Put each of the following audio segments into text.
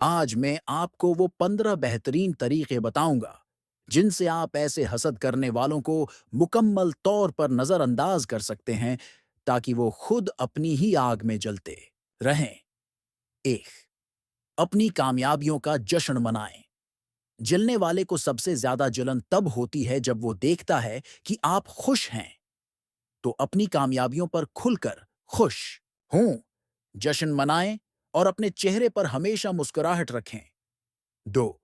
आज मैं आपको वो 15 बेहतरीन तरीके बताऊंगा जिनसे आप ऐसे हसद करने वालों को मुकम्मल तौर पर नजरअंदाज कर सकते हैं ताकि वो खुद अपनी ही आग में जलते रहें। एक, अपनी कामयाबियों का जश्न मनाएं। जलने वाले को सबसे ज्यादा जलन तब होती है जब वो देखता है कि आप खुश हैं। तो अपनी कामयाबियों पर खुलकर खुश हों, जश्न मनाएं और अपने चेहरे पर हमेशा मुस्कुराहट रखें। दो,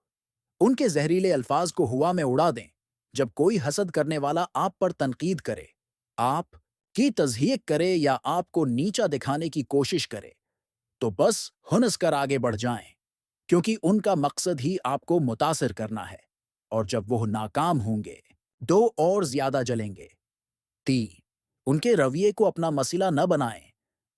उनके जहरीले अल्फाज को हवा में उड़ा दें। जब कोई हसद करने वाला आप पर तनकीद करे, आप की तज़हीक करे या आपको नीचा दिखाने की कोशिश करे, तो बस हुनस कर आगे बढ़ जाएं, क्योंकि उनका मकसद ही आपको मुतासिर करना है। और जब वो नाकाम होंगे, दो और ज्यादा जलेंगे। तीन, उनके रवैये को अपना मसला न बनाएं।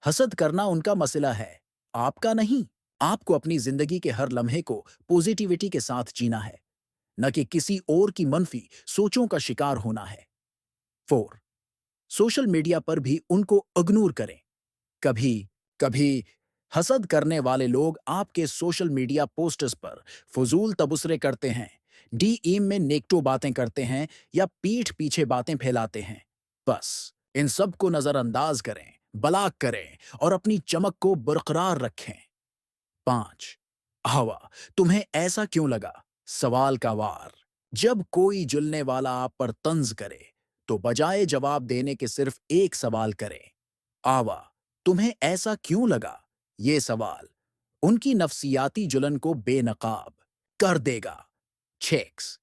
हसद करना उनका मसला है, आपका नहीं। आपको अपनी जिंदगी के हर लम्हे को पॉजिटिविटी के साथ जीना है, न कि किसी और की मनफी सोचों का शिकार होना है। फोर, सोशल मीडिया पर भी उनको इग्नोर करें। कभी कभी हसद करने वाले लोग आपके सोशल मीडिया पोस्ट्स पर फजूल तबसरे करते हैं, डीएम में नेगेटिव बातें करते हैं या पीठ पीछे बातें फैलाते हैं। बस इन सब को नजरअंदाज करें, ब्लॉक करें और अपनी चमक को बरकरार रखें। पांच, हवा, तुम्हें ऐसा क्यों लगा? सवाल का वार। जब कोई जुलने वाला आप पर तंज करे, तो बजाय जवाब देने के सिर्फ एक सवाल करें। आवा, तुम्हें ऐसा क्यों लगा? ये सवाल उनकी नफसियाती जुलन को बेनकाब कर देगा। छेक्स,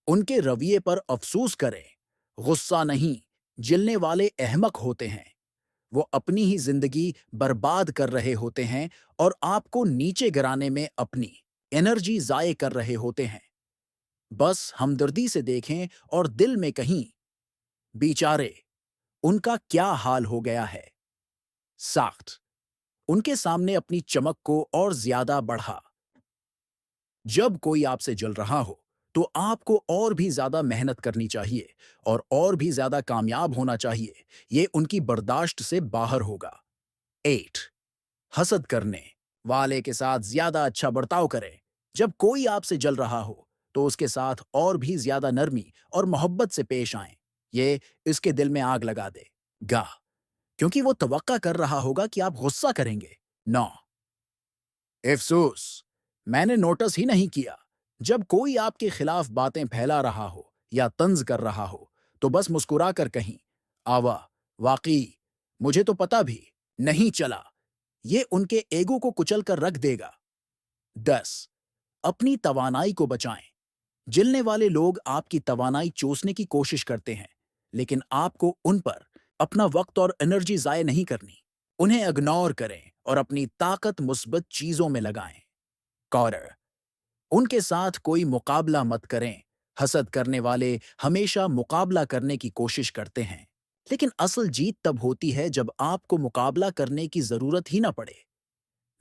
उनके रवैये पर अफसोस करें। गुस्सा नहीं, जलने वाले अहमक होते हैं। वो अपनी ही जिंदगी बर्बाद कर रहे होते हैं और आपको नीचे गिराने में अपनी एनर्जी जाये कर रहे होते हैं। बस हमदर्दी से देखें और दिल में कहीं, बेचारे, उनका क्या हाल हो गया है। साख्त, उनके सामने अपनी चमक को और ज्यादा बढ़ा। जब कोई आपसे जल रहा हो, तो आपको और भी ज्यादा मेहनत करनी चाहिए और भी ज्यादा कामयाब होना चाहिए। ये उनकी बर्दाश्त से बाहर होगा। 8, हसद करने वाले के साथ ज्यादा अच्छा बर्ताव करें। जब कोई आपसे जल रहा हो, तो उसके साथ और भी ज्यादा नरमी और मोहब्बत से पेश आएं। ये इसके दिल में आग लगा देगा, क्योंकि वो तवक्का कर रहा होगा कि आप गुस्सा करेंगे। 9, अफसोस, मैंने नोटिस ही नहीं किया। जब कोई आपके खिलाफ बातें फैला रहा हो या तंज कर रहा हो, तो बस मुस्कुरा कर कहीं, आवा, वाकई मुझे तो पता भी नहीं चला। ये उनके ईगो को कुचल कर रख देगा। 10, अपनी तवानाई को बचाएं। जलने वाले लोग आपकी तवानाई चूसने की कोशिश करते हैं, लेकिन आपको उन पर अपना वक्त और एनर्जी जाया नहीं करनी। उन्हें इग्नोर करें और अपनी ताकत मुस्बत चीजों में लगाएं। कॉरर, उनके साथ कोई मुकाबला मत करें। हसद करने वाले हमेशा मुकाबला करने की कोशिश करते हैं, लेकिन असल जीत तब होती है जब आपको मुकाबला करने की जरूरत ही ना पड़े।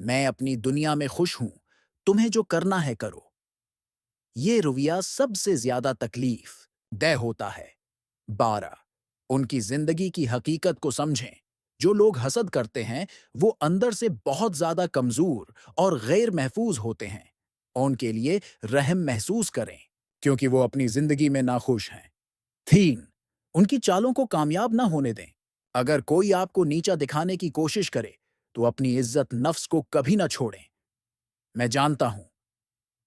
मैं अपनी दुनिया में खुश हूं, तुम्हें जो करना है करो। ये रवैया सबसे ज्यादा तकलीफ दह होता है। 12, उनकी जिंदगी की हकीकत को समझें। जो लोग हसद करते हैं, वो अंदर से बहुत ज्यादा कमजोर और गैर महफूज होते हैं। उनके लिए रहम महसूस करें, क्योंकि वो अपनी जिंदगी में नाखुश हैं। 3, उनकी चालों को कामयाब ना होने दें। अगर कोई आपको नीचा दिखाने की कोशिश करे, तो अपनी इज्जत नफ्स को कभी ना छोड़ें। मैं जानता हूं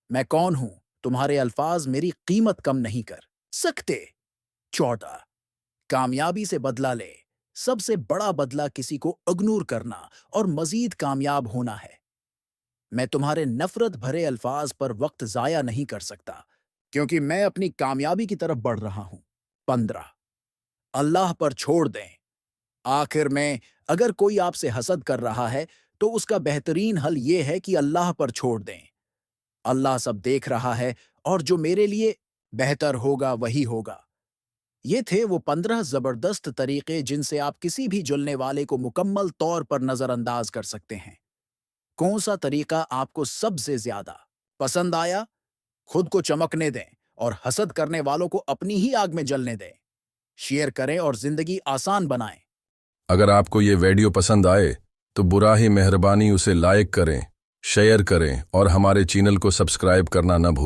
मैं कौन हूं, तुम्हारे अल्फाज मेरी कीमत कम नहीं कर सकते। 14, कामयाबी से बदला ले। सबसे बड़ा बदला किसी को इग्नोर करना और मजीद कामयाब होना है। मैं तुम्हारे नफरत भरे अल्फाज पर वक्त जाया नहीं कर सकता, क्योंकि मैं अपनी कामयाबी की तरफ बढ़ रहा हूं। 15, अल्लाह पर छोड़ दें। आखिर में, अगर कोई आपसे हसद कर रहा है, तो उसका बेहतरीन हल यह है कि अल्लाह पर छोड़ दें। अल्लाह सब देख रहा है और जो मेरे लिए बेहतर होगा वही होगा। ये थे वो 15 जबरदस्त तरीके जिनसे आप किसी भी जुलने वाले को मुकम्मल तौर पर नजरअंदाज कर सकते हैं। कौन सा तरीका आपको सबसे ज्यादा पसंद आया? खुद को चमकने दें और हसद करने वालों को अपनी ही आग में जलने दें। शेयर करें और जिंदगी आसान बनाएं। अगर आपको ये वीडियो पसंद आए तो बुरा ही मेहरबानी उसे लाइक करें शेयर करें और हमारे चैनल को सब्सक्राइब करना न भूलें।